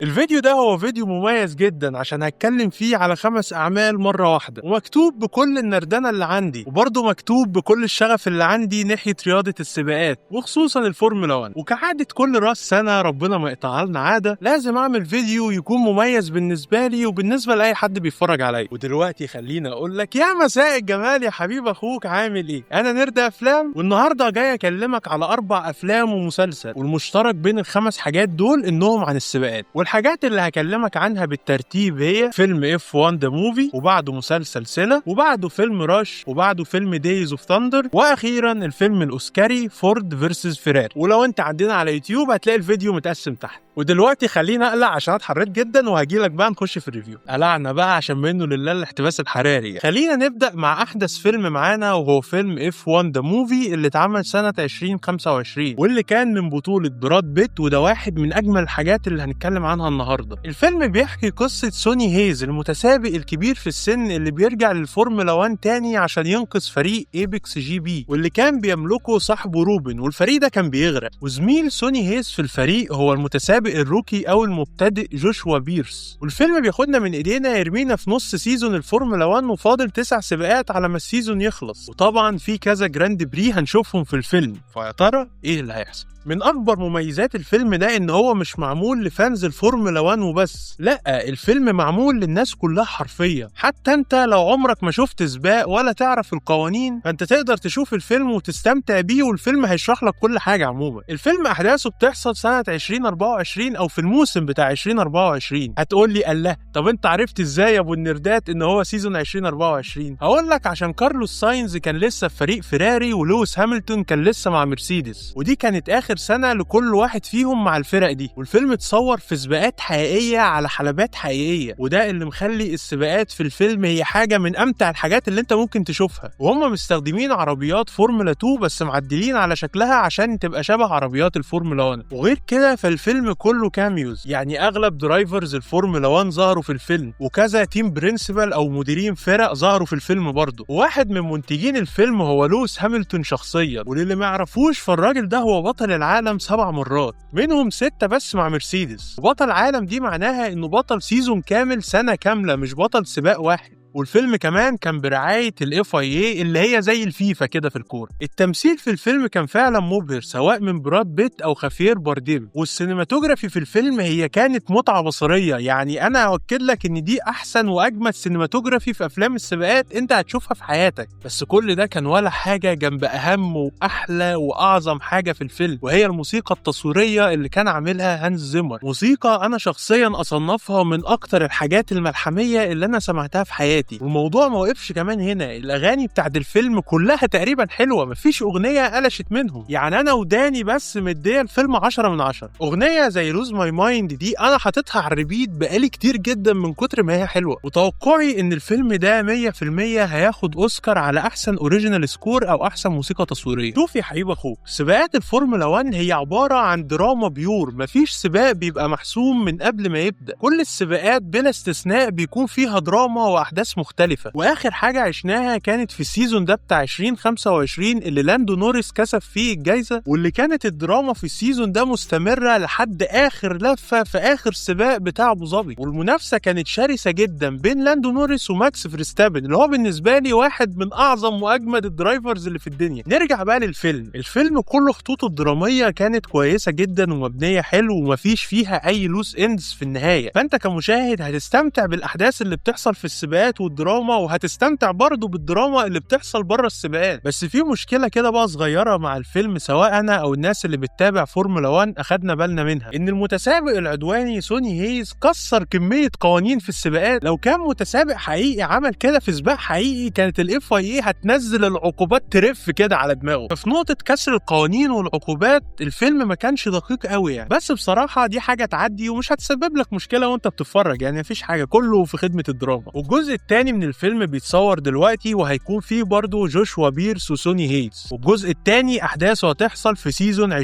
الفيديو ده هو فيديو مميز جدا عشان هتكلم فيه على 5 أعمال مرة واحدة، ومكتوب بكل النردنة اللي عندي، وبرضه مكتوب بكل الشغف اللي عندي ناحية رياضة السباقات وخصوصا الفورمولا 1. وكعادة كل راس سنة ربنا ما يقطع لنا عادة، لازم أعمل فيديو يكون مميز بالنسبة لي وبالنسبة لأي حد بيتفرج عليا. ودلوقتي خليني أقول لك يا مساء الجمال يا حبيب أخوك، عامل إيه؟ أنا نرد أفلام، والنهاردة جاي أكلمك على 4 أفلام ومسلسل، والمشترك بين ال5 حاجات دول إنهم عن السباقات. الحاجات اللي هكلمك عنها بالترتيب هي فيلم F1 The Movie، وبعده مسلسل سينا، وبعده فيلم راش، وبعده فيلم Days of Thunder، واخيرا الفيلم الاوسكاري فورد فيرسز فيراري. ولو انت عندنا على يوتيوب هتلاقي الفيديو متقسم تحت. ودلوقتي خلينا اقلع عشان اتحريت جدا، وهجيلك بقى نخش في الريفيو. قلعنا بقى عشان منه لله الاحتباس الحراري. خلينا نبدا مع احدث فيلم معانا، وهو فيلم F1 The Movie اللي اتعمل سنه 2025، واللي كان من بطوله براد بيت، وده واحد من اجمل الحاجات اللي هنتكلم عنها النهارده. الفيلم بيحكي قصه سوني هيز المتسابق الكبير في السن اللي بيرجع للفورمولا 1 تاني عشان ينقذ فريق ايبكس جي بي، واللي كان بيملكه صاحبه روبن، والفريق ده كان بيغرق. وزميل سوني هيز في الفريق هو المتسابق الروكي او المبتدئ جوشوا بيرس. والفيلم بياخدنا من ايدينا يرمينا في نص سيزون الفورمولا 1، وفاضل 9 سباقات على ما السيزون يخلص، وطبعا في كذا جراند بري هنشوفهم في الفيلم. فيا ترى ايه اللي هيحصل؟ من اكبر مميزات الفيلم ده ان هو مش معمول لفانز الفورمولا 1 وبس، لا الفيلم معمول للناس كلها حرفيا. حتى انت لو عمرك ما شفت سباق ولا تعرف القوانين، فانت تقدر تشوف الفيلم وتستمتع بيه، والفيلم هيشرح لك كل حاجه. عموما الفيلم احداثه بتحصل سنه 2024 او في الموسم بتاع 2024. هتقول لي الله، طب انت عرفت ازاي يا ابو النردات ان هو سيزون 2024؟ هقول لك عشان كارلوس ساينز كان لسه في فريق فيراري، ولويس هامilton كان لسه مع مرسيدس، ودي كانت اخر سنة لكل واحد فيهم مع الفرق دي. والفيلم اتصور في سباقات حقيقية على حلبات حقيقية، وده اللي مخلي السباقات في الفيلم هي حاجة من امتع الحاجات اللي انت ممكن تشوفها. وهم مستخدمين عربيات فورمولا 2 بس معدلين على شكلها عشان تبقى شبه عربيات الفورمولا 1. وغير كده فالفيلم كله كاميوز، يعني اغلب درايفرز الفورمولا 1 ظهروا في الفيلم، وكذا تيم برنسبل او مديرين فرق ظهروا في الفيلم برضه. وواحد من منتجين الفيلم هو لويس هامilton شخصيا، وللي ما يعرفوش فالراجل ده هو بطل العالم 7 مرات، منهم 6 بس مع مرسيدس. وبطل عالم دي معناها انه بطل سيزون كامل، سنة كاملة، مش بطل سباق واحد. والفيلم كمان كان برعاية FIA اللي هي زي الفيفا كده في الكورة. التمثيل في الفيلم كان فعلا مبهر، سواء من براد بيت أو خافير بارديم. والسينماتوجرافي في الفيلم هي كانت متعة بصرية، يعني أنا أؤكد لك إن دي أحسن وأجمل سينماتوجرافي في أفلام السباقات أنت هتشوفها في حياتك. بس كل ده كان ولا حاجة جنب أهم وأحلى وأعظم حاجة في الفيلم، وهي الموسيقى التصويرية اللي كان عاملها هانز زيمر. موسيقى أنا شخصيا أصنفها من أكتر الحاجات الملحمية اللي أنا سمعتها في حياتي. والموضوع ما وقفش كمان هنا، الاغاني بتاعت الفيلم كلها تقريبا حلوه، مفيش اغنيه قلشت منهم. يعني انا وداني بس مديه الفيلم 10 من 10. اغنيه زي لوز ماي مايند دي انا حاططها على الريبيت بقالي كتير جدا من كتر ما هي حلوه. وتوقعي ان الفيلم ده 100% هياخد اوسكار على احسن اوريجينال سكور او احسن موسيقى تصويريه. شوف يا حبيب اخوك، سباقات الفورمولا 1 هي عباره عن دراما بيور، مفيش سباق بيبقى محسوم من قبل ما يبدا. كل السباقات بلا استثناء بيكون فيها دراما واحداث مختلفة. واخر حاجة عشناها كانت في السيزون ده بتاع 2025 اللي لاندو نوريس كسب فيه الجايزة، واللي كانت الدراما في السيزون ده مستمرة لحد اخر لفة في اخر سباق بتاع ابو ظبي. والمنافسة كانت شرسة جدا بين لاندو نوريس وماكس فيرستابن، اللي هو بالنسبة لي واحد من اعظم واجمد الدرايفرز اللي في الدنيا. نرجع بقى للفيلم. الفيلم كل خطوطه الدرامية كانت كويسة جدا ومبنية حلو، ومفيش فيها اي لوس اندز في النهاية. فانت كمشاهد هتستمتع بالاحداث اللي بتحصل في السباقات والدراما، وهتستمتع برضو بالدراما اللي بتحصل بره السباقات. بس في مشكلة كده بقى صغيرة مع الفيلم، سواء انا او الناس اللي بتتابع فورمولا 1 اخدنا بالنا منها، ان المتسابق العدواني سوني هيز كسر كمية قوانين في السباقات. لو كان متسابق حقيقي عمل كده في سباق حقيقي، كانت FIA هتنزل العقوبات ترف كده على دماغه. ففي نقطة كسر القوانين والعقوبات الفيلم ما كانش دقيق قوي يعني. بس بصراحة دي حاجة تعدي ومش هتسبب لك مشكلة وانت بتتفرج، يعني مفيش حاجة، كله في خدمة الدراما. والجزء التاني من الفيلم بيتصور دلوقتي وهيكون فيه برضه جوشوا بيرس وسوني هيتس، والجزء التاني احداثه هتحصل في سيزون 2026،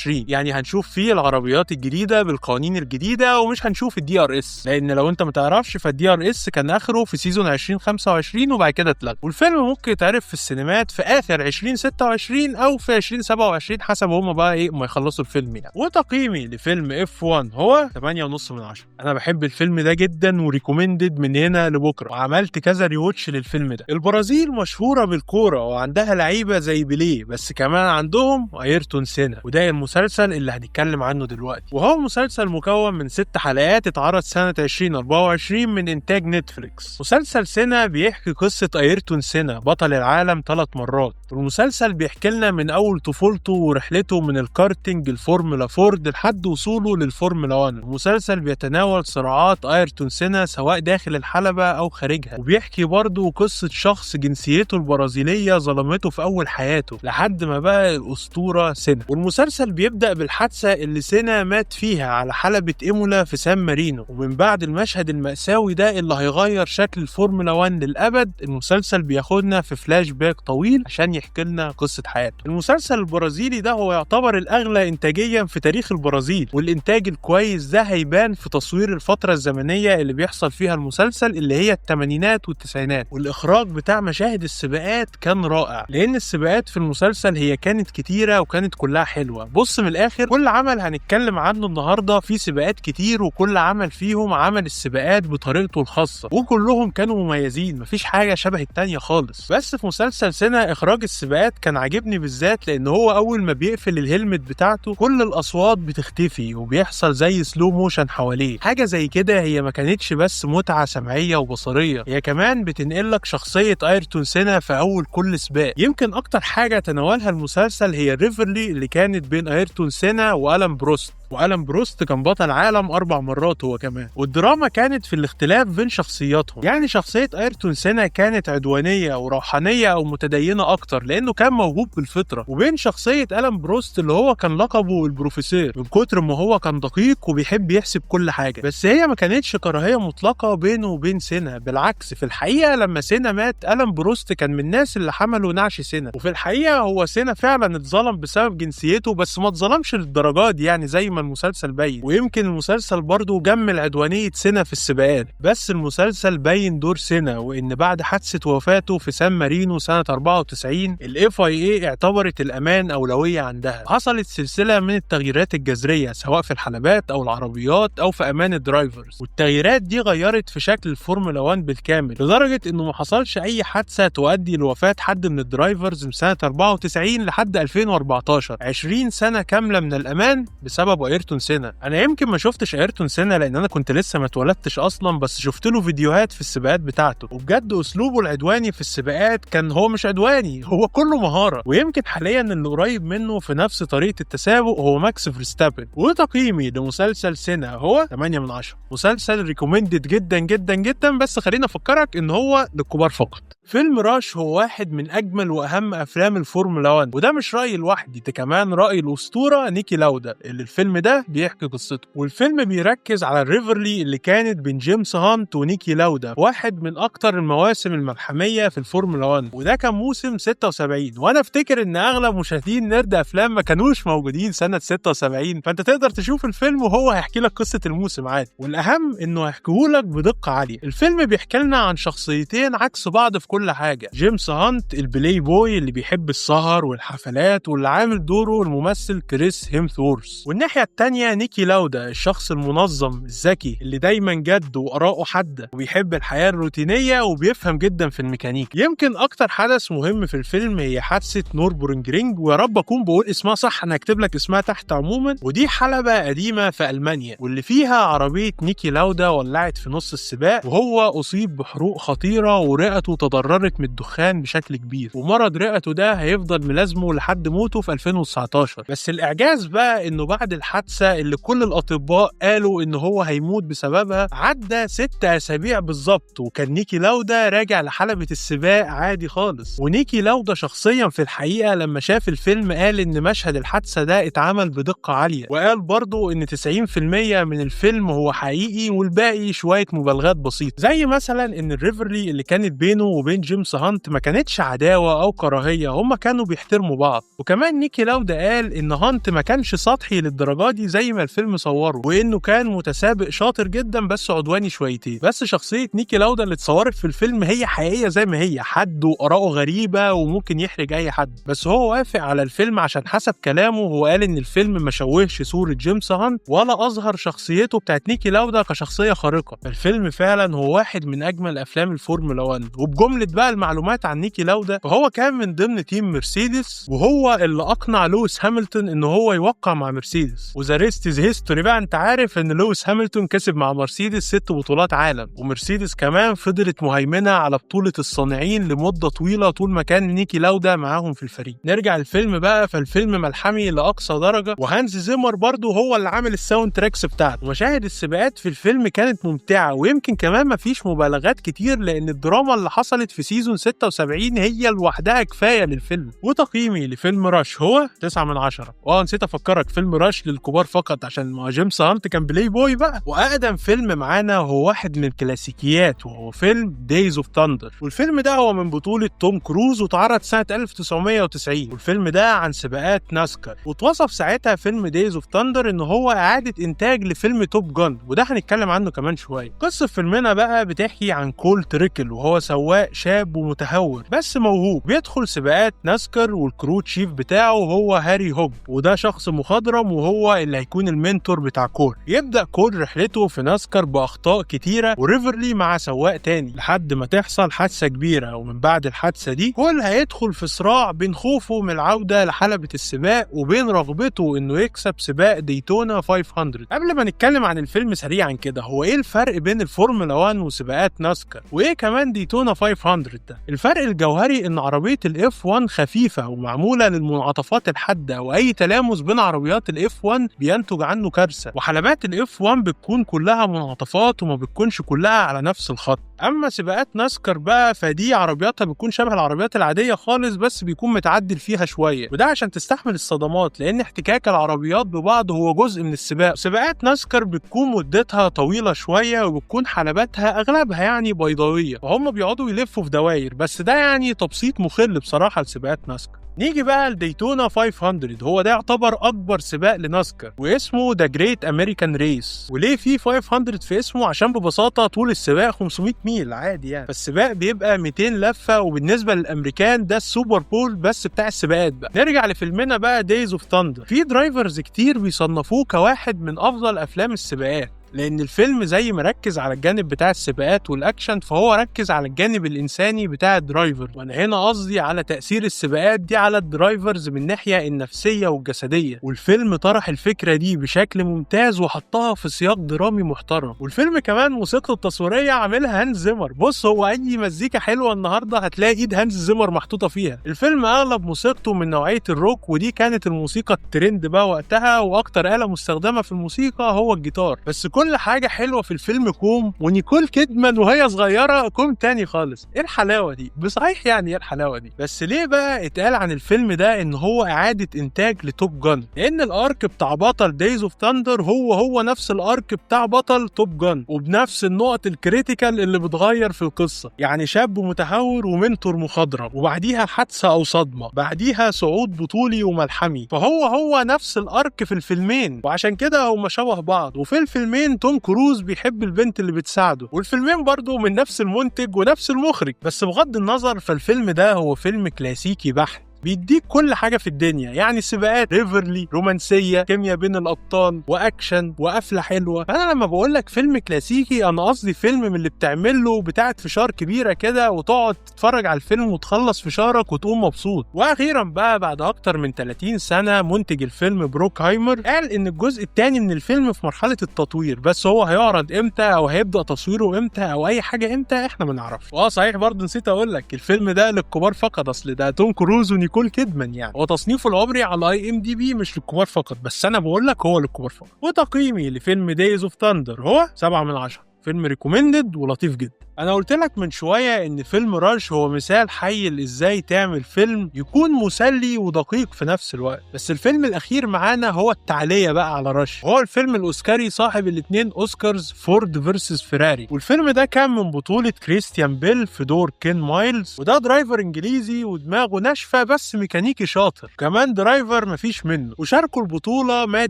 يعني هنشوف فيه العربيات الجديده بالقوانين الجديده ومش هنشوف الدي ار اس، لان لو انت متعرفش فالدي ار اس كان اخره في سيزون 2025 وبعد كده اتلغى، والفيلم ممكن يتعرف في السينمات في اخر 2026 او في 2027 حسب هما بقى ايه ما يخلصوا الفيلم يعني. وتقييمي لفيلم اف 1 هو 8.5 من 10. انا بحب الفيلم ده جدا وريكومندد من هنا لبكره، وعملت كذا ريوتش للفيلم ده. البرازيل مشهوره بالكوره وعندها لعيبه زي بيليه، بس كمان عندهم ايرتون سينا، وده المسلسل اللي هنتكلم عنه دلوقتي، وهو مسلسل مكون من 6 حلقات اتعرض سنه 2024 من انتاج نتفليكس. مسلسل سينا بيحكي قصه ايرتون سينا بطل العالم 3 مرات. المسلسل بيحكي لنا من اول طفولته ورحلته من الكارتينج الفورمولا فورد لحد وصوله للفورمولا 1. المسلسل بيتناول صراعات ايرتون سينا سواء داخل الحلبة او خارجها، وبيحكي برضه قصة شخص جنسيته البرازيلية ظلمته في اول حياته لحد ما بقى الاسطورة سينا. والمسلسل بيبدأ بالحادثة اللي سينا مات فيها على حلبة ايمولا في سان مارينو، ومن بعد المشهد المأساوي ده اللي هيغير شكل الفورمولا 1 للأبد المسلسل بياخدنا في فلاش باك طويل عشان يحكي لنا قصة حياته. المسلسل البرازيلي ده هو يعتبر الأغلى إنتاجيا في تاريخ البرازيل، والإنتاج الكويس ده هيبان في تصوير الفترة الزمنية اللي بيحصل فيها المسلسل اللي هي الثمانينات والتسعينات. والإخراج بتاع مشاهد السباقات كان رائع، لأن السباقات في المسلسل هي كانت كتيرة وكانت كلها حلوة. بص من الآخر كل عمل هنتكلم عنه النهاردة فيه سباقات كتير، وكل عمل فيهم عمل السباقات بطريقته الخاصة، وكلهم كانوا مميزين، مفيش حاجة شبه التانية خالص. بس في مسلسل سينا إخراج السباقات كان عاجبني بالذات، لأن هو أول ما بيقفل الهلمت بتاعته كل الأصوات بتختفي وبيحصل زي سلو موشن حواليه. حاجة زي كده هي ما كانتش بس متعة سمعية وبصرية، هي كمان بتنقلك شخصية ايرتون سينا في أول كل سباق. يمكن أكتر حاجة تناولها المسلسل هي الريفرلي اللي كانت بين ايرتون سينا وألان بروست، وألان بروست كان بطل عالم 4 مرات هو كمان. والدراما كانت في الاختلاف بين شخصياتهم، يعني شخصية ايرتون سينا كانت عدوانية أو روحانية أو متدينة أكتر لأنه كان موهوب بالفطرة، وبين شخصية ألان بروست اللي هو كان لقبه البروفيسور من كتر ما هو كان دقيق وبيحب يحسب كل حاجة. بس هي ما كانتش كراهية مطلقة بينه وبين سينا، بالعكس في الحقيقة لما سينا مات ألان بروست كان من الناس اللي حملوا نعش سينا، وفي الحقيقة هو سينا فعلا اتظلم بسبب جنسيته، بس ما اتظلمش للدرجات دي يعني زي ما المسلسل باين. ويمكن المسلسل برضو جمل عدوانية سينا في السباقات، بس المسلسل باين دور سينا، وان بعد حادثة وفاته في سان مارينو سنة 94 ال FIA اعتبرت الامان اولوية عندها. حصلت سلسلة من التغييرات الجذرية سواء في الحلبات او العربيات او في امان الدرايفرز، والتغييرات دي غيرت في شكل الفورمولا 1 بالكامل، لدرجة انه ما حصلش اي حادثة تؤدي لوفاة حد من الدرايفرز من سنة 94 لحد 2014، 20 سنة كاملة من الامان بسبب ايرتون سينا. انا يمكن ما شفتش ايرتون سينا لان انا كنت لسه ما اتولدتش اصلا، بس شفت له فيديوهات في السباقات بتاعته، وبجد اسلوبه العدواني في السباقات كان هو مش عدواني، هو كله مهارة. ويمكن حاليا اللي قريب منه في نفس طريقة التسابق هو ماكس فيرستابن. وتقييمي لمسلسل سينا هو 8 من 10. مسلسل ريكومندد جدا جدا جدا، بس خلينا افكرك ان هو للكبار فقط. فيلم راش هو واحد من اجمل واهم افلام الفورمولا 1، وده مش رايي لوحدي، ده كمان راي الاسطوره نيكي لاودا اللي الفيلم ده بيحكي قصته. والفيلم بيركز على الريفرلي اللي كانت بين جيمس هانت ونيكي لاودا، واحد من اكتر المواسم الملحميه في الفورمولا 1، وده كان موسم 76. وانا افتكر ان اغلب مشاهدين نرد افلام ما كانوش موجودين سنه 76، فانت تقدر تشوف الفيلم وهو هيحكي لك قصه الموسم عادي، والاهم انه هيحكيهولك بدقه عاليه. الفيلم بيحكي لنا عن شخصيتين عكس بعض في كل حاجه. جيمس هانت البلاي بوي اللي بيحب السهر والحفلات واللي عامل دوره الممثل كريس هيمثورث، والناحيه التانيه نيكي لاودا الشخص المنظم الذكي اللي دايما جد وآراءه حاده وبيحب الحياه الروتينيه وبيفهم جدا في الميكانيك. يمكن اكتر حدث مهم في الفيلم هي حادثه نوربورنجرينج، ويا رب اكون بقول اسمها صح، انا هكتب لك اسمها تحت عموما. ودي حلبه قديمه في المانيا، واللي فيها عربيه نيكي لاودا ولعت في نص السباق، وهو اصيب بحروق خطيره ورئته تضررت من الدخان بشكل كبير، ومرض رئته ده هيفضل ملازمه لحد موته في 2019. بس الاعجاز بقى انه بعد الحادثة اللي كل الأطباء قالوا إن هو هيموت بسببها عدى 6 أسابيع بالظبط، وكان نيكي لاودا راجع لحلبة السباق عادي خالص. ونيكي لاودا شخصيا في الحقيقة لما شاف الفيلم قال إن مشهد الحادثة ده اتعمل بدقة عالية، وقال برضو إن 90% من الفيلم هو حقيقي والباقي شوية مبالغات بسيطة، زي مثلا إن الريفرلي اللي كانت بينه وبين جيمس هانت ما كانتش عداوة أو كراهية، هما كانوا بيحترموا بعض. وكمان نيكي لاودا قال إن هانت ما كانش سطحي للدرجة دي زي ما الفيلم صوره، وإنه كان متسابق شاطر جدا بس عدواني شويتين. بس شخصية نيكي لاودا اللي اتصورت في الفيلم هي حقيقية زي ما هي، حد وآراءه غريبة وممكن يحرج أي حد، بس هو وافق على الفيلم عشان حسب كلامه هو قال إن الفيلم ما شوهش صورة جيمس هانت ولا أظهر شخصيته بتاعت نيكي لاودا كشخصية خارقة. الفيلم فعلا هو واحد من أجمل أفلام الفورمولا 1. وبجملة بقى المعلومات عن نيكي لاودا، فهو كان من ضمن تيم مرسيدس، وهو اللي أقنع لويس هامilton إنه هو يوقع مع مرسيدس. وذا ريست از هيستوري بقى، أنت عارف إن لويس هامilton كسب مع مرسيدس 6 بطولات عالم، ومرسيدس كمان فضلت مهيمنة على بطولة الصانعين لمدة طويلة طول ما كان نيكي لاودا معاهم في الفريق. نرجع الفيلم بقى، فالفيلم ملحمي لأقصى درجة، وهانز زيمر برضو هو اللي عامل الساوند تراكس بتاعته. ومشاهد السباقات في الفيلم كانت ممتعة، ويمكن كمان مفيش مبالغات كتير لأن الدراما اللي حصلت في سيزون 76 هي لوحدها كفاية للفيلم. وتقييمي لفيلم راش هو 9/10. نسيت أفكرك، فيلم راش للكبار فقط عشان ما جيمس هانت كان بلاي بوي بقى. وأقدم فيلم معانا هو واحد من الكلاسيكيات، وهو فيلم دايز اوف ثاندر. والفيلم ده هو من بطولة توم كروز واتعرض سنة 1990. والفيلم ده عن سباقات ناسكار، واتوصف ساعتها فيلم دايز اوف ثاندر ان هو إعادة إنتاج لفيلم توب جان، وده هنتكلم عنه كمان شوية. قصة فيلمنا بقى بتحكي عن كول تريكل، وهو سواق شاب ومتهور بس موهوب، بيدخل سباقات ناسكار والكرو تشيف بتاعه هو هاري هوب، وده شخص مخضرم وهو اللي هيكون المنتور بتاع كول. يبدأ كول رحلته في ناسكار بأخطاء كتيرة وريفرلي مع سواق تاني لحد ما تحصل حادثة كبيرة، ومن بعد الحادثة دي كول هيدخل في صراع بين خوفه من العودة لحلبة السباق وبين رغبته انه يكسب سباق ديتونا 500. قبل ما نتكلم عن الفيلم سريعا كده، هو ايه الفرق بين الفورمولا 1 وسباقات ناسكار، وايه كمان ديتونا 500 ده؟ الفرق الجوهري ان عربية الاف 1 خفيفة ومعمولة للمنعطفات الحادة، واي تلامس بين عربيات الاف 1 بينتج عنه كارثة. وحلبات الاف 1 بتكون كلها منعطفات وما بتكونش كلها على نفس الخط. اما سباقات ناسكار بقى فدي عربياتها بتكون شبه العربيات العاديه خالص، بس بيكون متعدل فيها شويه، وده عشان تستحمل الصدمات، لان احتكاك العربيات ببعض هو جزء من السباق. سباقات ناسكار بتكون مدتها طويله شويه، وبتكون حلباتها اغلبها يعني بيضاويه، وهم بيقعدوا يلفوا في دواير، بس ده يعني تبسيط مخل بصراحه لسباقات ناسكار. نيجي بقى لديتونا 500، هو ده يعتبر اكبر سباق لناسكار، واسمه ذا جريت امريكان ريس. وليه في 500 في اسمه؟ عشان ببساطه طول السباق 500 ميل عادي يعني، فالسباق بيبقى 200 لفه، وبالنسبه للامريكان ده السوبر بول بس بتاع السباقات بقى. نرجع لفيلمنا بقى دايز اوف ثاندر. في درايفرز كتير بيصنفوه كواحد من افضل افلام السباقات، لأن الفيلم زي ما ركز على الجانب بتاع السباقات والأكشن، فهو ركز على الجانب الإنساني بتاع الدرايفر. وأنا هنا قصدي على تأثير السباقات دي على الدرايفرز من الناحية النفسية والجسدية، والفيلم طرح الفكرة دي بشكل ممتاز وحطها في سياق درامي محترم. والفيلم كمان موسيقته التصويرية عاملها هانز زيمر. بص، هو أي مزيكا حلوة النهاردة هتلاقي إيد هانز زيمر محطوطة فيها. الفيلم أغلب موسيقته من نوعية الروك، ودي كانت الموسيقى الترند بقى وقتها، وأكتر آلة مستخدمة في الموسيقى هو الجيتار. بس كل حاجة حلوة في الفيلم كوم، ونيكول كيدمان وهي صغيرة كوم تاني خالص. ايه الحلاوة دي بصحيح؟ يعني ايه الحلاوة دي؟ بس ليه بقى اتقال عن الفيلم ده ان هو اعادة انتاج لتوب جان؟ لان الارك بتاع بطل دايز اوف ثاندر هو نفس الارك بتاع بطل توب جان، وبنفس النقط الكريتيكال اللي بتغير في القصة. يعني شاب متهور ومنتور مخضرم، وبعديها حادثة او صدمة، بعديها صعود بطولي وملحمي، فهو نفس الارك في الفيلمين، وعشان كده هما شبه بعض. وفي الفيلمين توم كروز بيحب البنت اللي بتساعده، والفيلمين برضو من نفس المنتج ونفس المخرج. بس بغض النظر، فالفيلم ده هو فيلم كلاسيكي بحت، بيديك كل حاجة في الدنيا، يعني سباقات ريفرلي، رومانسية، كيمياء بين الأبطال، وأكشن، وقفلة حلوة. أنا لما بقولك فيلم كلاسيكي أنا قصدي فيلم من اللي بتعمل له بتاعة فشار كبيرة كده، وتقعد تتفرج على الفيلم وتخلص فشارك وتقوم مبسوط. وأخيرا بقى بعد أكتر من 30 سنة منتج الفيلم بروكهايمر قال إن الجزء الثاني من الفيلم في مرحلة التطوير، بس هو هيعرض إمتى أو هيبدأ تصويره إمتى أو أي حاجة إمتى إحنا ما نعرفش. صحيح برضه نسيت أقولك الفيلم ده للكبار فقط، أصل ده توم كروز نيكول كيدمان يعني. وتصنيفه العمري على IMDb مش للكبار فقط، بس انا بقول لك هو للكبار فقط. وتقييمي لفيلم دايز اوف ثاندر هو 7/10. فيلم ريكومندد ولطيف جدا. انا قلت لك من شويه ان فيلم راش هو مثال حي لازاي تعمل فيلم يكون مسلي ودقيق في نفس الوقت، بس الفيلم الاخير معانا هو التعليه بقى على راش. هو الفيلم الاوسكاري صاحب الاثنين اوسكارز، فورد فيرسس فيراري. والفيلم ده كان من بطوله كريستيان بيل في دور كين مايلز، وده درايفر انجليزي ودماغه ناشفه بس ميكانيكي شاطر، كمان درايفر مفيش منه. وشاركوا البطوله مات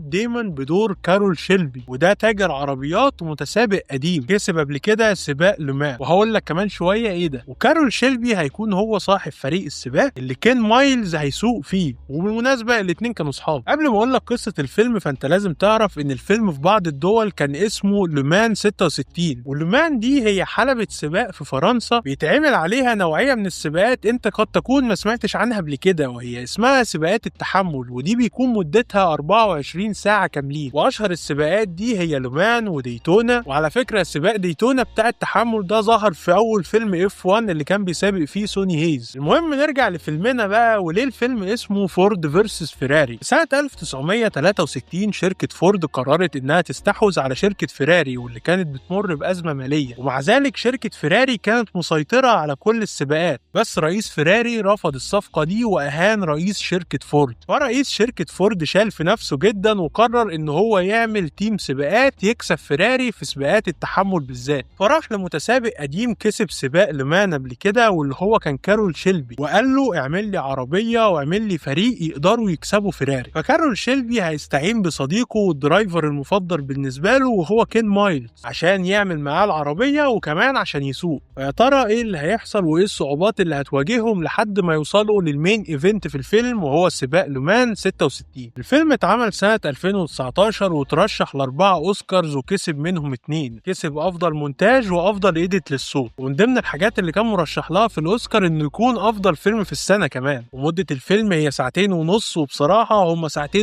ديمون بدور كارول شيلبي، وده تاجر عربيات ومتسابق قديم كسب قبل كده سباق لومان، وهقول لك كمان شويه ايه ده. وكارول شيلبي هيكون هو صاحب فريق السباق اللي كين مايلز هيسوق فيه، وبالمناسبه الاثنين كانوا صحاب. قبل ما اقول لك قصه الفيلم فانت لازم تعرف ان الفيلم في بعض الدول كان اسمه لومان 66، ولومان دي هي حلبة سباق في فرنسا بيتعمل عليها نوعيه من السباقات انت قد تكون ما سمعتش عنها قبل كده، وهي اسمها سباقات التحمل، ودي بيكون مدتها 24 ساعه كاملين. واشهر السباقات دي هي لومان وديتونا. وعلى فكره سباق ديتونا بتاع التحمل ده ظهر في اول فيلم F1 اللي كان بيسابق فيه سوني هيز. المهم نرجع لفيلمنا بقى، وليه الفيلم اسمه فورد فيرسس فيراري. سنة 1963 شركة فورد قررت انها تستحوذ على شركة فيراري، واللي كانت بتمر بأزمة مالية، ومع ذلك شركة فيراري كانت مسيطرة على كل السباقات. بس رئيس فيراري رفض الصفقة دي واهان رئيس شركة فورد، فرئيس شركة فورد شال في نفسه جدا وقرر ان هو يعمل تيم سباقات يكسب فيراري في سباقات التحمل بالذات. فراح لمتسابق قديم كسب سباق لمان قبل كده واللي هو كان كارول شيلبي، وقال له اعمل لي عربيه واعمل لي فريق يقدروا يكسبوا فيراري. فكارول شيلبي هيستعين بصديقه والدرايفر المفضل بالنسبه له وهو كين مايلز عشان يعمل معاه العربيه وكمان عشان يسوق. فيا ترى ايه اللي هيحصل وايه الصعوبات اللي هتواجههم لحد ما يوصلوا للمين ايفنت في الفيلم وهو سباق لمان 66. الفيلم اتعمل سنه 2019 وترشح ل4 اوسكارز وكسب منهم 2. كسب افضل مونتاج وافضل ايديت للصوت، ومن ضمن الحاجات اللي كان مرشح لها في الاوسكار انه يكون افضل فيلم في السنه كمان. ومده الفيلم هي 2.5 ساعات، وبصراحه هم 2.5 ساعات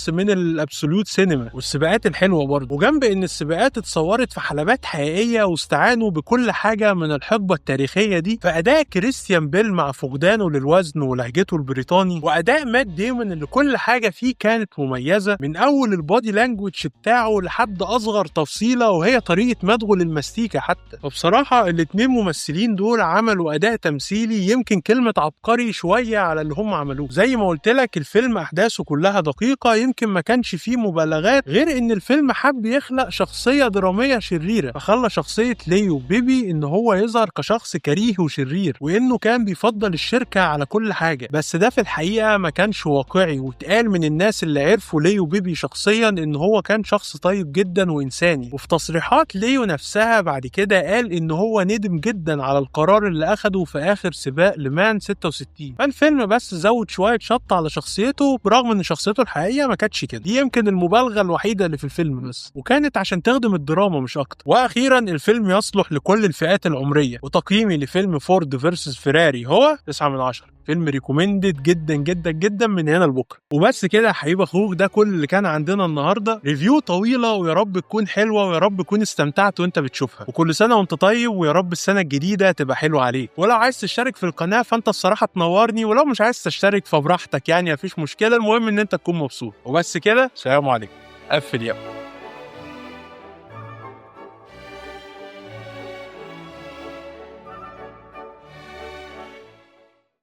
من الابسوليوت سينما. والسباقات الحلوه برضه، وجنب ان السباقات اتصورت في حلبات حقيقيه واستعانوا بكل حاجه من الحقبه التاريخيه دي، فاداء كريستيان بيل مع فقدانه للوزن ولهجته البريطاني، واداء مات ديمون اللي كل حاجه فيه كانت مميزه، من اول البودي لانجوج بتاعه لحد اصغر تفصيله وهي طريقه مدغه للمستيكه حتى. وبصراحه الاتنين ممثلين دول عملوا اداء تمثيلي يمكن كلمه عبقري شويه على اللي هم عملوه. زي ما قلت لك الفيلم احداثه كلها دقيقه، يمكن ما كانش فيه مبالغات، غير ان الفيلم حب يخلق شخصيه دراميه شريره، فخلى شخصيه ليو بيبي ان هو يظهر كشخص كريه وشرير، وانه كان بيفضل الشركه على كل حاجه. بس ده في الحقيقه ما كانش واقعي، واتقال من الناس اللي عرفوا ليو بيبي شخصيا ان هو كان شخص طيب جدا وانساني. وفي تصريحات ليو نفسها بعد كده قال ان هو ندم جدا على القرار اللي اخده في اخر سباق لمان 66. فالفيلم بس زود شويه شط على شخصيته، برغم ان شخصيته الحقيقيه ما كانتش كده. دي يمكن المبالغه الوحيده اللي في الفيلم بس، وكانت عشان تخدم الدراما مش اكتر. واخيرا الفيلم يصلح لكل الفئات العمريه، وتقييمي لفيلم فورد فيرسس فيراري هو 9/10. فيلم ريكومندد جدا جدا جدا من هنا لبكره. وبس كده يا حبيب اخوك، ده كل اللي كان عندنا النهارده. ريفيو طويله ويا رب تكون حلوه، ويا رب تكون استمتعت وانت بتشوفها. وكل سنه وانت طيب، ويا رب السنه الجديده تبقى حلوه عليك. ولو عايز تشترك في القناه فانت الصراحه تنورني، ولو مش عايز تشترك فبراحتك يعني مفيش مشكله، المهم ان انت تكون مبسوط. وبس كده، سلام عليكم. قفل يا